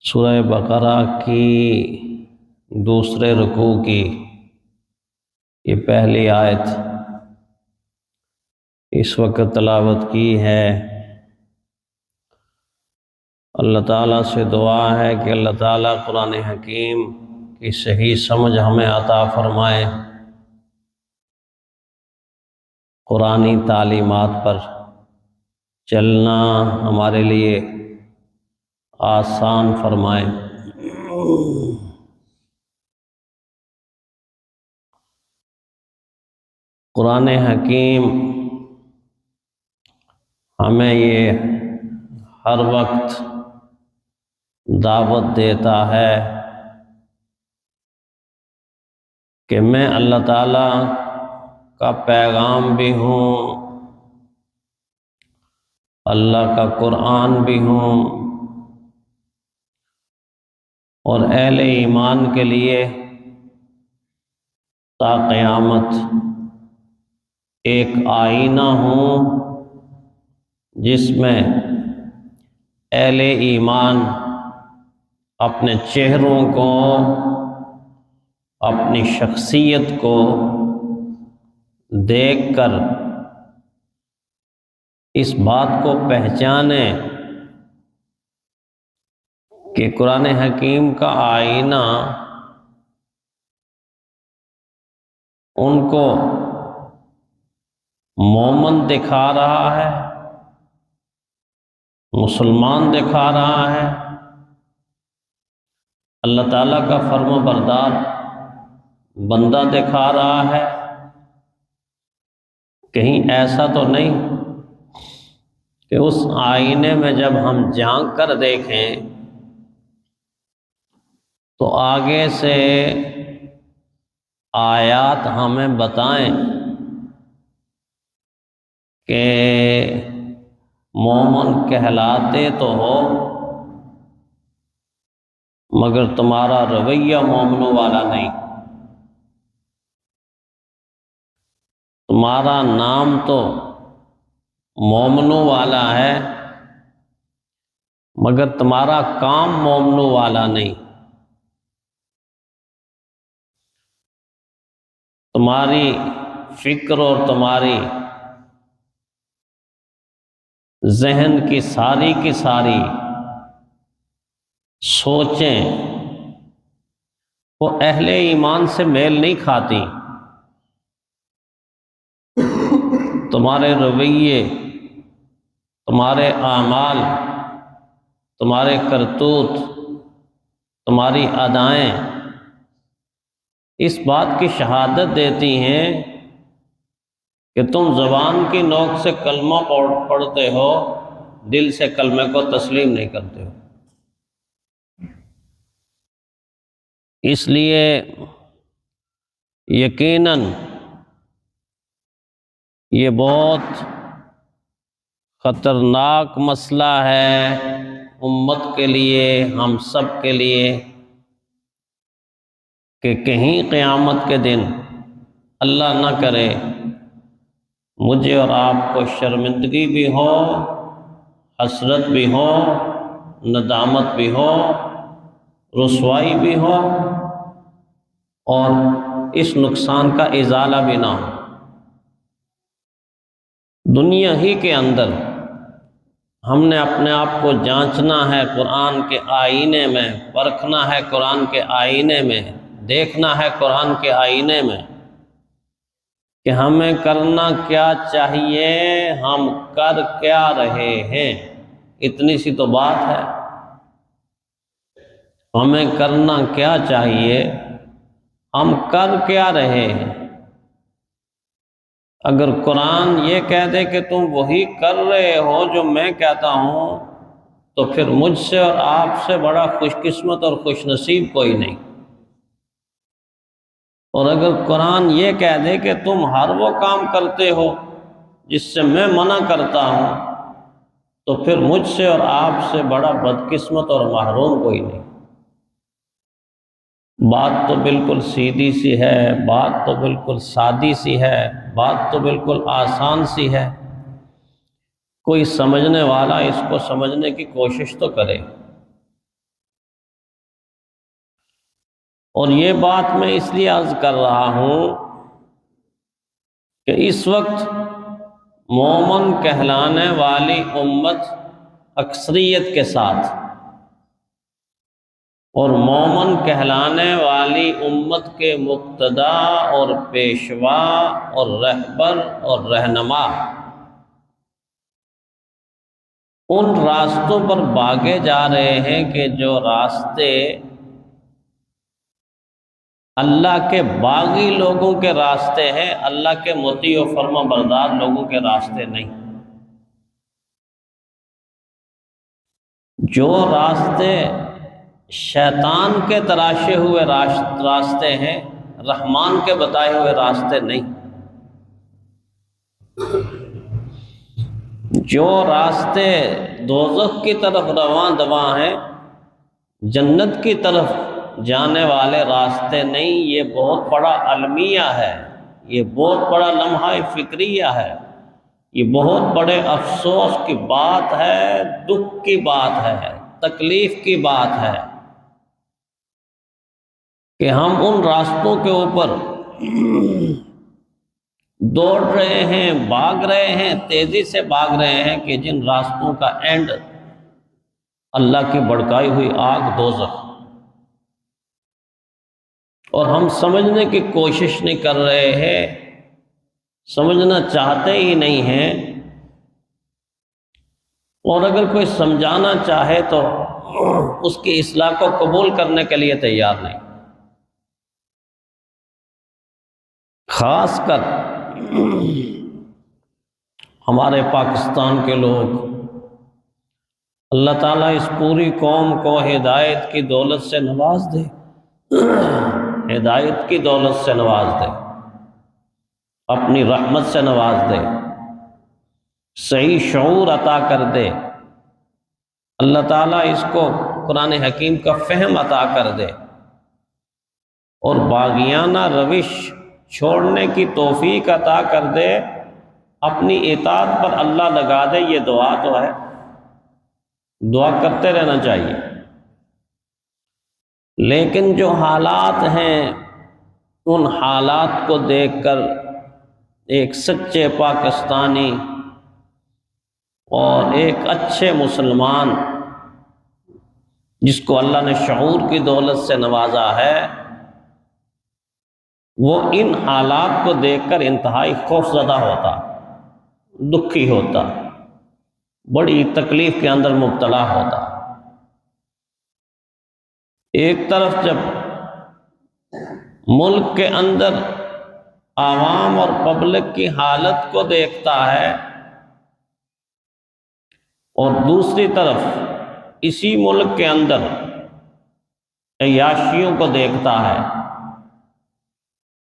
سورہ بقرہ کی دوسرے رکوع کی یہ پہلی آیت اس وقت تلاوت کی ہے۔ اللہ تعالیٰ سے دعا ہے کہ اللہ تعالیٰ قرآن حکیم کی صحیح سمجھ ہمیں عطا فرمائے، قرآنی تعلیمات پر چلنا ہمارے لیے آسان فرمائے۔ قرآن حکیم ہمیں یہ ہر وقت دعوت دیتا ہے کہ میں اللہ تعالیٰ کا پیغام بھی ہوں، اللہ کا قرآن بھی ہوں، اور اہل ایمان کے لیے تا قیامت ایک آئینہ ہوں جس میں اہل ایمان اپنے چہروں کو، اپنی شخصیت کو دیکھ کر اس بات کو پہچانے کہ قرآن حکیم کا آئینہ ان کو مومن دکھا رہا ہے، مسلمان دکھا رہا ہے، اللہ تعالیٰ کا فرما بردار بندہ دکھا رہا ہے۔ کہیں ایسا تو نہیں کہ اس آئینے میں جب ہم جھانک کر دیکھیں تو آگے سے آیات ہمیں بتائیں کہ مومن کہلاتے تو ہو مگر تمہارا رویہ مومنوں والا نہیں، تمہارا نام تو مومنوں والا ہے مگر تمہارا کام مومنوں والا نہیں، تمہاری فکر اور تمہاری ذہن کی ساری سوچیں وہ اہل ایمان سے میل نہیں کھاتی، تمہارے رویے، تمہارے اعمال، تمہارے کرتوت، تمہاری ادائیں اس بات کی شہادت دیتی ہیں کہ تم زبان کی نوک سے کلمہ پڑھتے ہو، دل سے کلمے کو تسلیم نہیں کرتے ہو۔ اس لیے یقیناً یہ بہت خطرناک مسئلہ ہے امت کے لیے، ہم سب کے لیے، کہ کہیں قیامت کے دن اللہ نہ کرے مجھے اور آپ کو شرمندگی بھی ہو، حسرت بھی ہو، ندامت بھی ہو، رسوائی بھی ہو، اور اس نقصان کا ازالہ بھی نہ ہو۔ دنیا ہی کے اندر ہم نے اپنے آپ کو جانچنا ہے، قرآن کے آئینے میں پرکھنا ہے، قرآن کے آئینے میں دیکھنا ہے، قرآن کے آئینے میں کہ ہمیں کرنا کیا چاہیے، ہم کر کیا رہے ہیں۔ اتنی سی تو بات ہے، ہمیں کرنا کیا چاہیے، ہم کر کیا رہے ہیں۔ اگر قرآن یہ کہہ دے کہ تم وہی کر رہے ہو جو میں کہتا ہوں تو پھر مجھ سے اور آپ سے بڑا خوش قسمت اور خوش نصیب کوئی نہیں۔ اور اگر قرآن یہ کہہ دے کہ تم ہر وہ کام کرتے ہو جس سے میں منع کرتا ہوں تو پھر مجھ سے اور آپ سے بڑا بدقسمت اور محروم کوئی نہیں۔ بات تو بالکل سیدھی سی ہے، بات تو بالکل سادی سی ہے، بات تو بالکل آسان سی ہے۔ کوئی سمجھنے والا اس کو سمجھنے کی کوشش تو کرے۔ اور یہ بات میں اس لیے عرض کر رہا ہوں کہ اس وقت مومن کہلانے والی امت اکثریت کے ساتھ اور مومن کہلانے والی امت کے مقتدا اور پیشوا اور رہبر اور رہنما ان راستوں پر بھاگے جا رہے ہیں کہ جو راستے اللہ کے باغی لوگوں کے راستے ہیں، اللہ کے مطیع و فرما بردار لوگوں کے راستے نہیں۔ جو راستے شیطان کے تراشے ہوئے راستے ہیں، رحمان کے بتائے ہوئے راستے نہیں۔ جو راستے دوزخ کی طرف رواں دواں ہیں، جنت کی طرف جانے والے راستے نہیں۔ یہ بہت بڑا المیہ ہے، یہ بہت بڑا لمحہ فکریہ ہے، یہ بہت بڑے افسوس کی بات ہے، دکھ کی بات ہے، تکلیف کی بات ہے کہ ہم ان راستوں کے اوپر دوڑ رہے ہیں، بھاگ رہے ہیں، تیزی سے بھاگ رہے ہیں کہ جن راستوں کا اینڈ اللہ کی بھڑکائی ہوئی آگ دوزخ، اور ہم سمجھنے کی کوشش نہیں کر رہے ہیں، سمجھنا چاہتے ہی نہیں ہیں، اور اگر کوئی سمجھانا چاہے تو اس کی اصلاح کو قبول کرنے کے لیے تیار نہیں۔ خاص کر ہمارے پاکستان کے لوگ، اللہ تعالیٰ اس پوری قوم کو ہدایت کی دولت سے نواز دے، ہدایت کی دولت سے نواز دے، اپنی رحمت سے نواز دے، صحیح شعور عطا کر دے، اللہ تعالیٰ اس کو قرآن حکیم کا فہم عطا کر دے اور باغیانہ روش چھوڑنے کی توفیق عطا کر دے، اپنی اطاعت پر اللہ لگا دے۔ یہ دعا تو ہے، دعا کرتے رہنا چاہیے۔ لیکن جو حالات ہیں، ان حالات کو دیکھ کر ایک سچے پاکستانی اور ایک اچھے مسلمان جس کو اللہ نے شعور کی دولت سے نوازا ہے، وہ ان حالات کو دیکھ کر انتہائی خوف زدہ ہوتا، دکھی ہوتا، بڑی تکلیف کے اندر مبتلا ہوتا۔ ایک طرف جب ملک کے اندر عوام اور پبلک کی حالت کو دیکھتا ہے اور دوسری طرف اسی ملک کے اندر عیاشیوں کو دیکھتا ہے،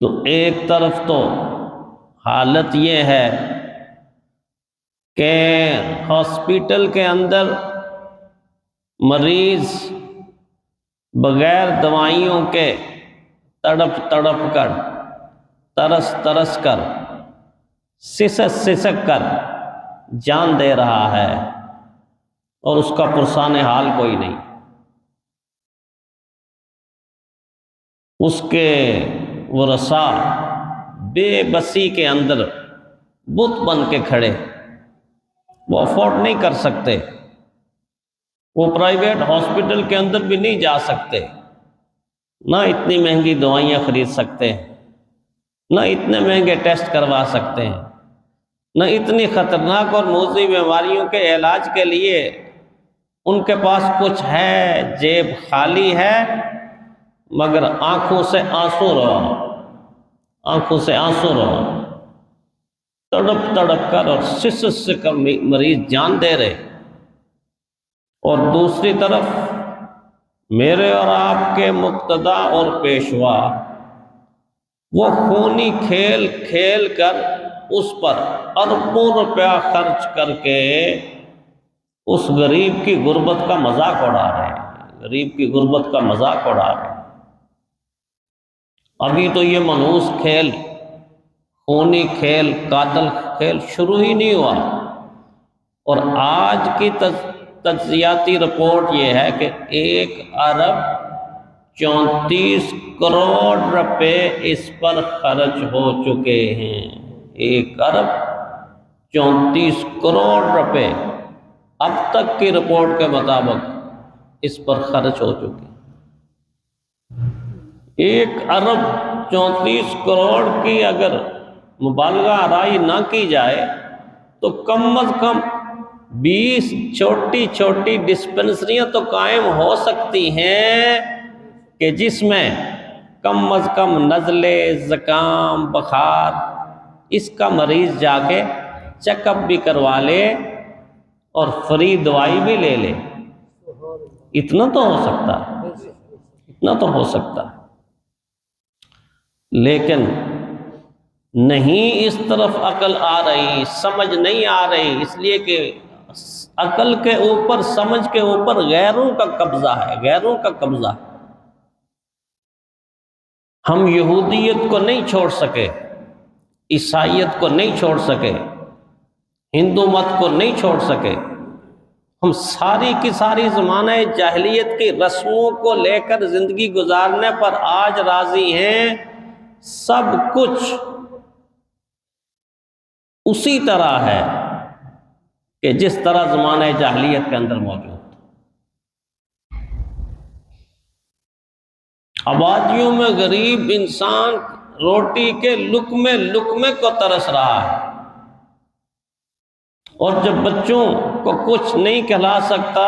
تو ایک طرف تو حالت یہ ہے کہ ہاسپیٹل کے اندر مریض بغیر دوائیوں کے تڑپ تڑپ کر، ترس ترس کر، سسک سسک کر جان دے رہا ہے اور اس کا پرسان حال کوئی نہیں۔ اس کے ورثاء بے بسی کے اندر بت بن کے کھڑے، وہ افورڈ نہیں کر سکتے، وہ پرائیویٹ ہاسپٹل کے اندر بھی نہیں جا سکتے، نہ اتنی مہنگی دوائیاں خرید سکتے ہیں، نہ اتنے مہنگے ٹیسٹ کروا سکتے ہیں، نہ اتنی خطرناک اور موذی بیماریوں کے علاج کے لیے ان کے پاس کچھ ہے، جیب خالی ہے، مگر آنکھوں سے آنسو رہا، آنکھوں سے آنسو رہا، تڑپ تڑپ کر اور سس کر مریض جان دے رہے۔ اور دوسری طرف میرے اور آپ کے مقتدا اور پیشوا، وہ خونی کھیل کھیل کر اس پر اربوں روپیہ خرچ کر کے اس غریب کی غربت کا مذاق اڑا رہے ہیں، غریب کی غربت کا مذاق اڑا رہے ہیں۔ ابھی تو یہ منحوس کھیل، خونی کھیل، قاتل کھیل شروع ہی نہیں ہوا، اور آج کی تجزیاتی رپورٹ یہ ہے کہ 1 ارب 34 کروڑ روپے اس پر خرچ ہو چکے ہیں۔ 1 ارب 34 کروڑ روپے اب تک کی رپورٹ کے مطابق اس پر خرچ ہو چکے۔ 1 ارب 34 کروڑ کی اگر مبالغہ آرائی نہ کی جائے تو کم از کم 20 چھوٹی چھوٹی ڈسپنسریاں تو قائم ہو سکتی ہیں کہ جس میں کم از کم نزلے، زکام، بخار، اس کا مریض جا کے چیک اپ بھی کروا لے اور فری دوائی بھی لے لے۔ اتنا تو ہو سکتا ہے، اتنا تو ہو سکتا ہے، لیکن نہیں اس طرف عقل آ رہی، سمجھ نہیں آ رہی، اس لیے کہ عقل کے اوپر، سمجھ کے اوپر غیروں کا قبضہ ہے، غیروں کا قبضہ ہے۔ ہم یہودیت کو نہیں چھوڑ سکے، عیسائیت کو نہیں چھوڑ سکے، ہندو مت کو نہیں چھوڑ سکے، ہم ساری کی ساری زمانہ جاہلیت کی رسموں کو لے کر زندگی گزارنے پر آج راضی ہیں۔ سب کچھ اسی طرح ہے کہ جس طرح زمانہ جاہلیت کے اندر موجود تھا۔ آبادیوں میں غریب انسان روٹی کے لقمے لقمے کو ترس رہا ہے، اور جب بچوں کو کچھ نہیں کھلا سکتا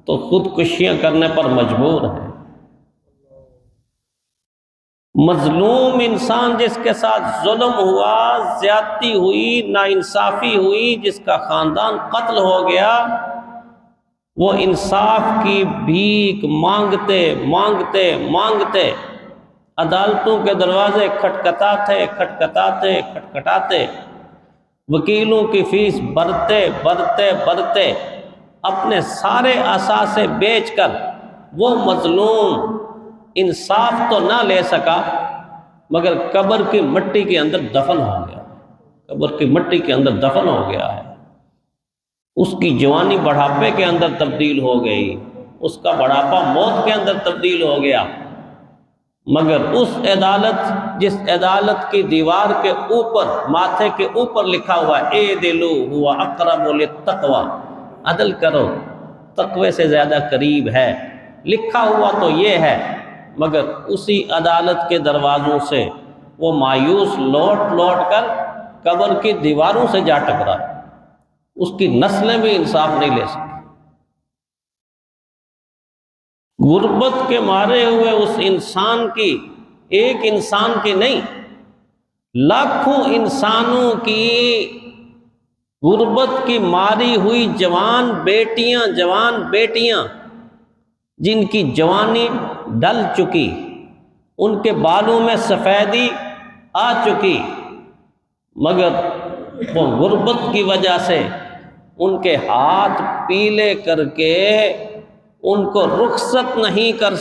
تو خودکشیاں کرنے پر مجبور ہے۔ مظلوم انسان جس کے ساتھ ظلم ہوا، زیادتی ہوئی، ناانصافی ہوئی، جس کا خاندان قتل ہو گیا، وہ انصاف کی بھیک مانگتے مانگتے مانگتے عدالتوں کے دروازے کھٹکھٹاتے وکیلوں کی فیس بھرتے اپنے سارے اثاثے بیچ کر وہ مظلوم انصاف تو نہ لے سکا، مگر قبر کی مٹی کے اندر دفن ہو گیا، قبر کی مٹی کے اندر دفن ہو گیا ہے۔ اس کی جوانی بڑھاپے کے اندر تبدیل ہو گئی، اس کا بڑھاپا موت کے اندر تبدیل ہو گیا، مگر اس عدالت، جس عدالت کی دیوار کے اوپر، ماتھے کے اوپر لکھا ہوا ہے اعدلوا هو اقرب للتقوی، عدل کرو، تقوی سے زیادہ قریب ہے، لکھا ہوا تو یہ ہے، مگر اسی عدالت کے دروازوں سے وہ مایوس لوٹ کر قبر کی دیواروں سے جا ٹکرا، اس کی نسلیں بھی انصاف نہیں لے سکتی۔ غربت کے مارے ہوئے اس انسان کی، ایک انسان کی نہیں، لاکھوں انسانوں کی غربت کی ماری ہوئی جوان بیٹیاں جن کی جوانی ڈل چکی، ان کے بالوں میں سفیدی آ چکی، مگر وہ غربت کی وجہ سے ان کے ہاتھ پیلے کر کے ان کو رخصت نہیں کر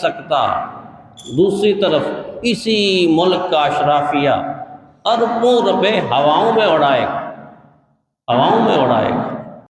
سکتا، دوسری طرف اسی ملک کا اشرافیہ اربوں روپے ہواؤں میں اڑائے گا۔